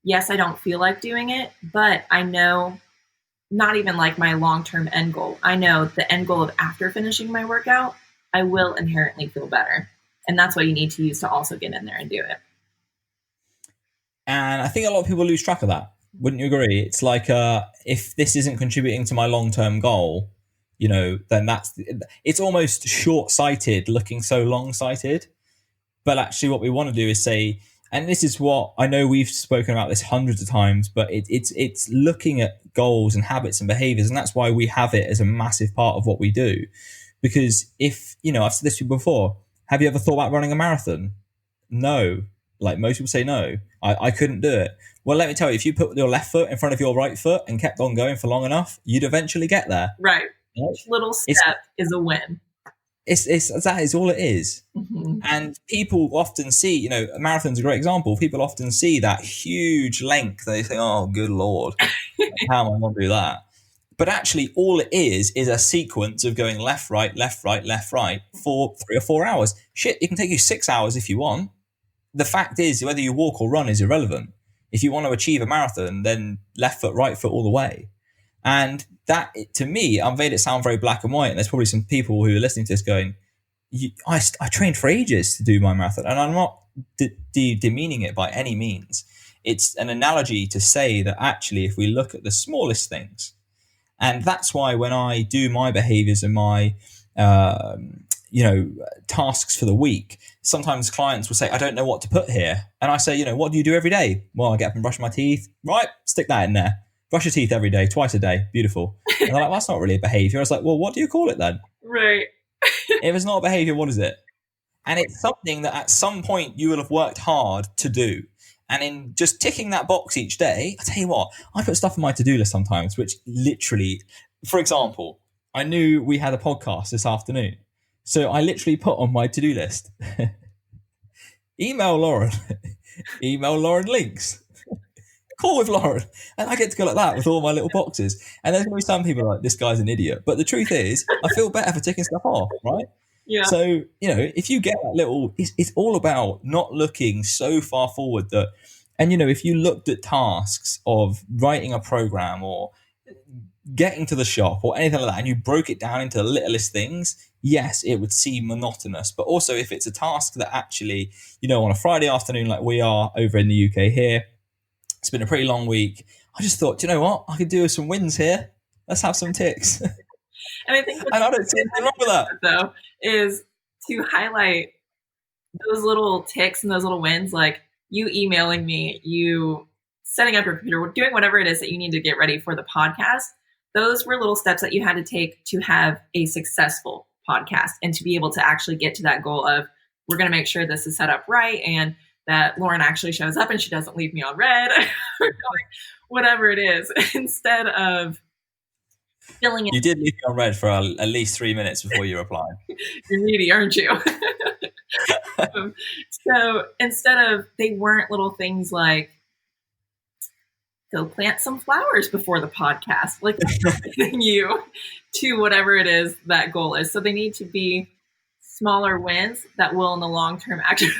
yes, I don't feel like doing it, but I know not even like my long-term end goal. I know the end goal of after finishing my workout, I will inherently feel better. And that's what you need to use to also get in there and do it. And I think a lot of people lose track of that. Wouldn't you agree? It's like, if this isn't contributing to my long-term goal, then it's almost short-sighted, looking so long-sighted. But actually what we want to do is say, and this is what I know we've spoken about this hundreds of times, but it's looking at goals and habits and behaviors. And that's why we have it as a massive part of what we do. Because if, I've said this to you before, have you ever thought about running a marathon? No. Like most people say no. I couldn't do it. Well, let me tell you, if you put your left foot in front of your right foot and kept on going for long enough, you'd eventually get there. Right. Each little step is a win. That is all it is. Mm-hmm. And people often see, a marathon's a great example. People often see that huge length. They think, oh, good Lord, how am I going to do that? But actually, all it is a sequence of going left, right, left, right, left, right for 3 or 4 hours. Shit, it can take you 6 hours if you want. The fact is, whether you walk or run is irrelevant. If you want to achieve a marathon, then left foot, right foot all the way. And that, to me, I've made it sound very black and white. And there's probably some people who are listening to this going, I trained for ages to do my marathon. And I'm not demeaning it by any means. It's an analogy to say that actually, if we look at the smallest things, and that's why when I do my behaviors and my, tasks for the week, sometimes clients will say, I don't know what to put here. And I say, what do you do every day? Well, I get up and brush my teeth. Right, stick that in there. Brush your teeth every day, twice a day. Beautiful. And they're like, well, that's not really a behavior. I was like, well, what do you call it then? Right. If it's not a behavior, what is it? And it's something that at some point you will have worked hard to do. And in just ticking that box each day, I tell you what, I put stuff on my to-do list sometimes, which literally, for example, I knew we had a podcast this afternoon. So I literally put on my to-do list, email Lauren, email Lauren links, call with Lauren. And I get to go like that with all my little boxes. And there's going to be some people like, this guy's an idiot. But the truth is, I feel better for ticking stuff off, right? Yeah. So, if you get that little, it's all about not looking so far forward that, and, if you looked at tasks of writing a program or getting to the shop or anything like that, and you broke it down into the littlest things, yes, it would seem monotonous. But also if it's a task that actually, on a Friday afternoon, like we are over in the UK here, it's been a pretty long week. I just thought, do you know what? I could do some wins here. Let's have some ticks. And I think and I don't see anything wrong with that. Though, is to highlight those little ticks and those little wins, like you emailing me, you setting up your computer, doing whatever it is that you need to get ready for the podcast. Those were little steps that you had to take to have a successful podcast and to be able to actually get to that goal of, we're going to make sure this is set up right and that Lauren actually shows up and she doesn't leave me on red or whatever it is, instead of filling in. You did leave me on red for at least 3 minutes before you replied. You're needy, aren't you? So instead of, they weren't little things like, go plant some flowers before the podcast, like you to whatever it is that goal is. So they need to be smaller wins that will in the long term actually.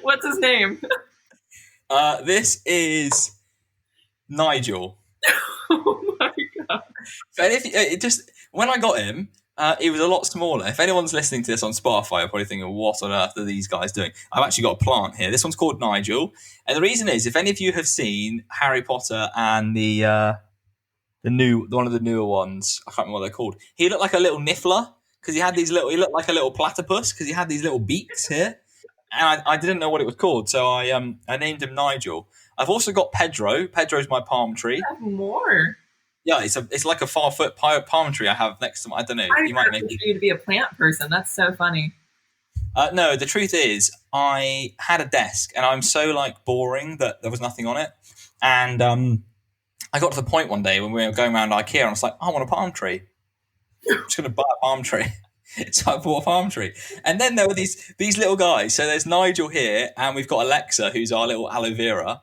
What's his name? This is Nigel. Oh my God. And when I got him, it was a lot smaller. If anyone's listening to this on Spotify, you're probably thinking, what on earth are these guys doing? I've actually got a plant here. This one's called Nigel. And the reason is, if any of you have seen Harry Potter and one of the newer ones, I can't remember what they're called. He looked like a little niffler. because he looked like a little platypus because he had these little beaks here. And I didn't know what it was called, so I named him Nigel. I've also got Pedro. Pedro's my palm tree. I have more. Yeah, it's like a 4-foot palm tree I have next to my, I don't know. I might make you to be a plant person. That's so funny. No, the truth is, I had a desk, and I'm so like boring that there was nothing on it. And I got to the point one day when we were going around IKEA, and I was like, I want a palm tree. I'm just going to buy a palm tree. So I bought a palm tree. And then there were these little guys. So there's Nigel here, and we've got Alexa, who's our little aloe vera.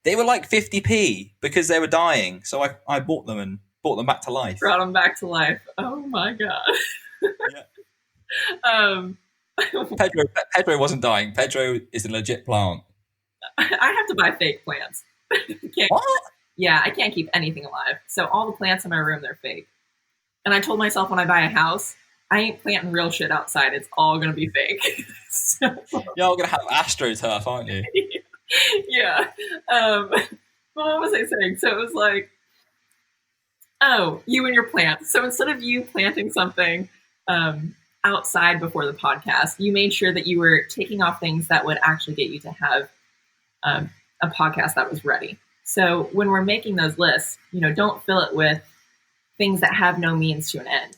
They were like 50p because they were dying. So I bought them and brought them back to life. Brought them back to life. Oh my God. Yeah. Pedro wasn't dying. Pedro is a legit plant. I have to buy fake plants. What? Yeah, I can't keep anything alive. So all the plants in my room, they're fake. And I told myself when I buy a house, I ain't planting real shit outside. It's all going to be fake. So, you're all going to have AstroTurf, aren't you? Yeah. What was I saying? So it was like, oh, you and your plants. So instead of you planting something outside before the podcast, you made sure that you were taking off things that would actually get you to have a podcast that was ready. So when we're making those lists, don't fill it with things that have no means to an end.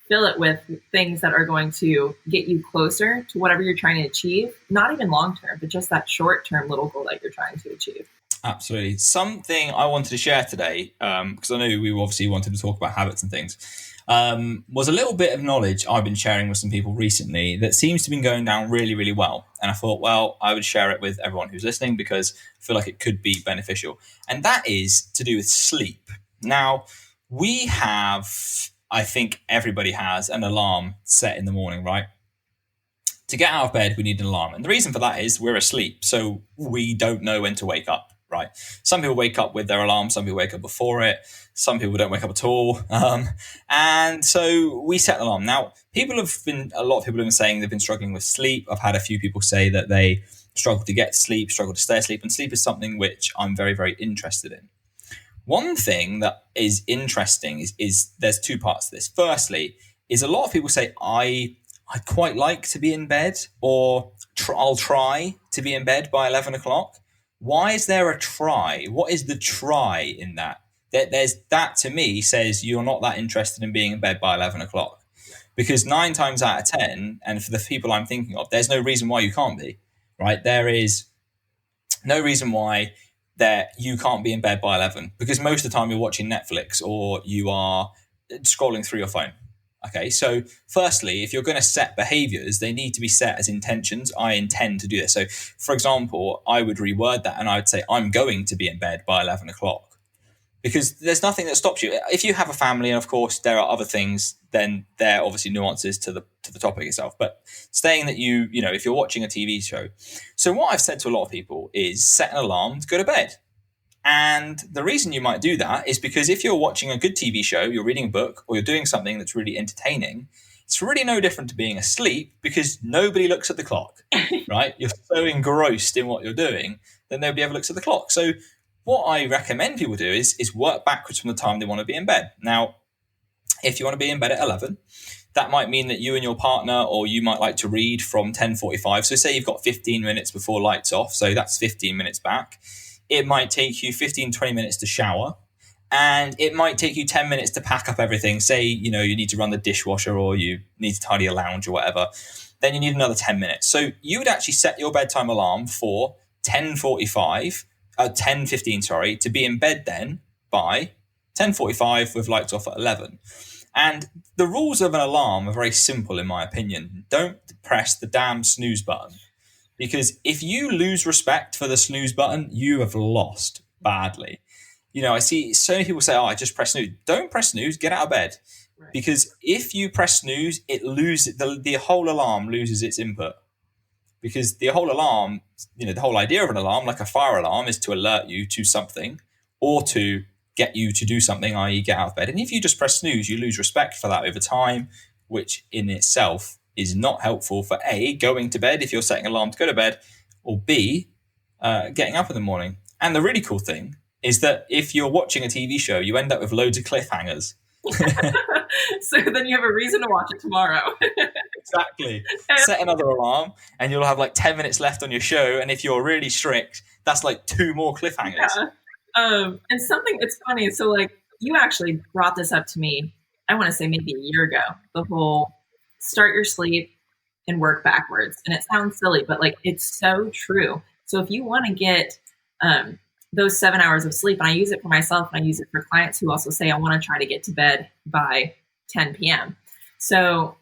Fill it with things that are going to get you closer to whatever you're trying to achieve, not even long-term, but just that short-term little goal that you're trying to achieve. Absolutely. Something I wanted to share today, because I know we obviously wanted to talk about habits and things, was a little bit of knowledge I've been sharing with some people recently that seems to be going down really, really well. And I thought, well, I would share it with everyone who's listening because I feel like it could be beneficial. And that is to do with sleep. Now, we have, I think everybody has an alarm set in the morning, right? To get out of bed, we need an alarm. And the reason for that is we're asleep, so we don't know when to wake up, right? Some people wake up with their alarm, some people wake up before it, some people don't wake up at all. And so we set an alarm. Now, a lot of people have been saying they've been struggling with sleep. I've had a few people say that they struggle to get sleep, struggle to stay asleep, and sleep is something which I'm very, very interested in. One thing that is interesting is there's two parts to this. Firstly, is a lot of people say, I'd quite like to be in bed, or I'll try to be in bed by 11 o'clock. Why is there a try? What is the try in that? There's that, to me, says you're not that interested in being in bed by 11 o'clock. Because 9 times out of 10, and for the people I'm thinking of, there's no reason why you can't be, right? There is no reason why that you can't be in bed by 11, because most of the time you're watching Netflix or you are scrolling through your phone. Okay, so firstly, if you're going to set behaviors, they need to be set as intentions. I intend to do this. So, for example, I would reword that and I would say, I'm going to be in bed by 11 o'clock. Because there's nothing that stops you. If you have a family, and of course there are other things, then there are obviously nuances to the topic itself. But saying that if you're watching a TV show. So what I've said to a lot of people is set an alarm to go to bed. And the reason you might do that is because if you're watching a good TV show, you're reading a book, or you're doing something that's really entertaining, it's really no different to being asleep because nobody looks at the clock, right? You're so engrossed in what you're doing that nobody ever looks at the clock. So what I recommend people do is work backwards from the time they want to be in bed. Now, if you want to be in bed at 11, that might mean that you and your partner, or you might like to read from 10:45. So say you've got 15 minutes before lights off. So that's 15 minutes back. It might take you 15, 20 minutes to shower, and it might take you 10 minutes to pack up everything. Say, you need to run the dishwasher, or you need to tidy a lounge or whatever. Then you need another 10 minutes. So you would actually set your bedtime alarm for 10:15, to be in bed then by 10:45 with lights off at 11. And the rules of an alarm are very simple, in my opinion. Don't press the damn snooze button. Because if you lose respect for the snooze button, you have lost badly. I see so many people say, I just press snooze. Don't press snooze, get out of bed. Right. Because if you press snooze, it loses the whole alarm loses its input. Because the whole alarm, the whole idea of an alarm, like a fire alarm, is to alert you to something or to get you to do something, i.e. get out of bed. And if you just press snooze, you lose respect for that over time, which in itself is not helpful for A, going to bed if you're setting an alarm to go to bed, or B, getting up in the morning. And the really cool thing is that if you're watching a TV show, you end up with loads of cliffhangers. So then you have a reason to watch it tomorrow. Exactly. Set another alarm and you'll have like 10 minutes left on your show. And if you're really strict, that's like 2 more cliffhangers. Yeah. And something, it's funny. So like you actually brought this up to me, I want to say maybe a year ago, the whole start your sleep and work backwards. And it sounds silly, but like it's so true. So if you want to get those 7 hours of sleep, and I use it for myself and I use it for clients who also say, I want to try to get to bed by 10 p.m. So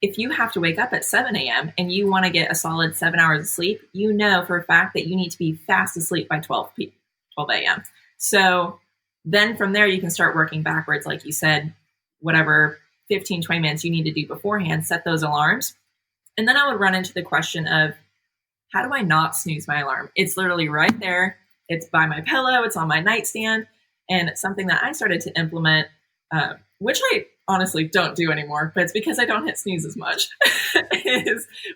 if you have to wake up at 7 a.m. and you want to get a solid 7 hours of sleep, you know for a fact that you need to be fast asleep by 12 a.m. So then from there, you can start working backwards. Like you said, whatever 15, 20 minutes you need to do beforehand, set those alarms. And then I would run into the question of, how do I not snooze my alarm? It's literally right there. It's by my pillow. It's on my nightstand. And it's something that I started to implement, which I honestly don't do anymore, but it's because I don't hit snooze as much.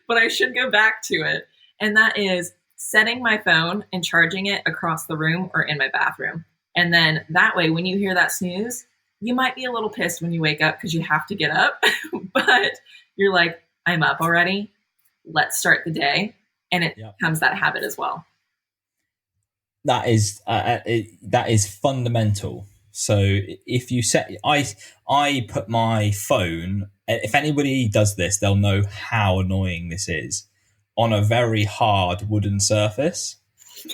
But I should go back to it. And that is setting my phone and charging it across the room or in my bathroom. And then that way, when you hear that snooze, you might be a little pissed when you wake up because you have to get up, but you're like, I'm up already. Let's start the day. And it becomes that habit as well. That is fundamental. So if you set, I put my phone, if anybody does this, they'll know how annoying this is, on a very hard wooden surface.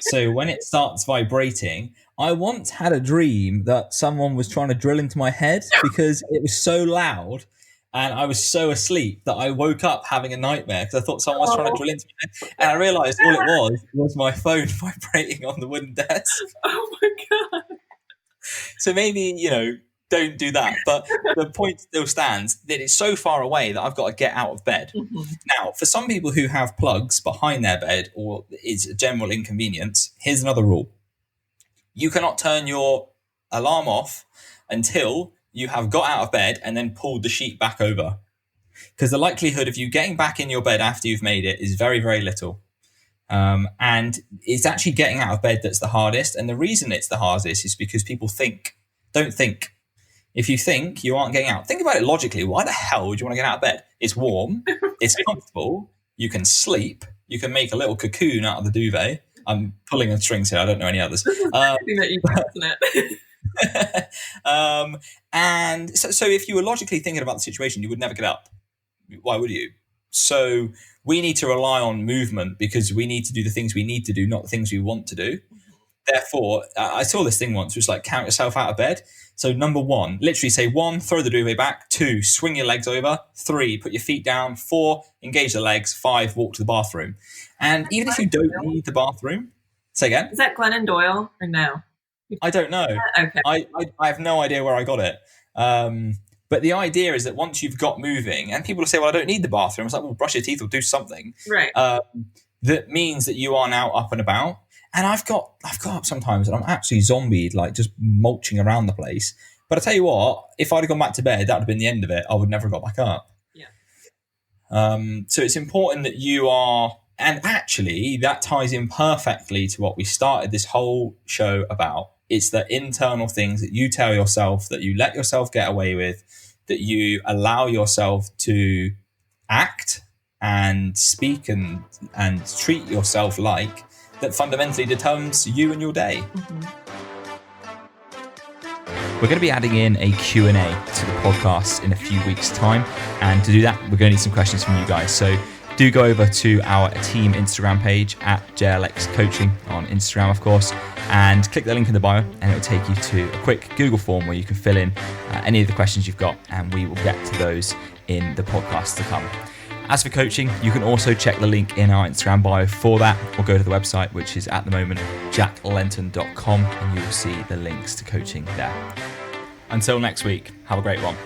So when it starts vibrating, I once had a dream that someone was trying to drill into my head because it was so loud and I was so asleep that I woke up having a nightmare because I thought someone was trying to drill into my head. And I realized all it was my phone vibrating on the wooden desk. Oh my God. So maybe, don't do that. But the point still stands that it's so far away that I've got to get out of bed. Mm-hmm. Now, for some people who have plugs behind their bed or it's a general inconvenience, here's another rule. You cannot turn your alarm off until you have got out of bed and then pulled the sheet back over. Because the likelihood of you getting back in your bed after you've made it is very, very little. And it's actually getting out of bed that's the hardest. And the reason it's the hardest is because people don't think. If you think, you aren't getting out. Think about it logically. Why the hell would you want to get out of bed? It's warm. It's comfortable. You can sleep. You can make a little cocoon out of the duvet. I'm pulling on strings here. I don't know any others. And so if you were logically thinking about the situation, you would never get up. Why would you? So we need to rely on movement because we need to do the things we need to do, not the things we want to do. Therefore, I saw this thing once, which was like count yourself out of bed. So number 1, literally say 1, throw the duvet back. 2, swing your legs over. 3, put your feet down. 4, engage the legs. 5, walk to the bathroom. And even if you don't need the bathroom, say again. Is that Glennon Doyle or no? I don't know. Okay. I have no idea where I got it. But the idea is that once you've got moving, and people will say, well, I don't need the bathroom. It's like, well, brush your teeth or do something. Right. That means that you are now up and about. And I've got up sometimes and I'm actually zombied, like just mulching around the place. But I tell you what, if I'd have gone back to bed, that would have been the end of it. I would never have got back up. Yeah. So it's important that you are, and actually that ties in perfectly to what we started this whole show about. It's the internal things that you tell yourself, that you let yourself get away with, that you allow yourself to act and speak and treat yourself like, that fundamentally determines you and your day. Mm-hmm. We're going to be adding in a Q&A to the podcast in a few weeks' time. And to do that, we're going to need some questions from you guys. So do go over to our team Instagram page at JLX Coaching on Instagram, of course, and click the link in the bio and it will take you to a quick Google form where you can fill in any of the questions you've got and we will get to those in the podcast to come. As for coaching, you can also check the link in our Instagram bio for that or go to the website, which is at the moment jacklenton.com, and you will see the links to coaching there. Until next week, have a great one.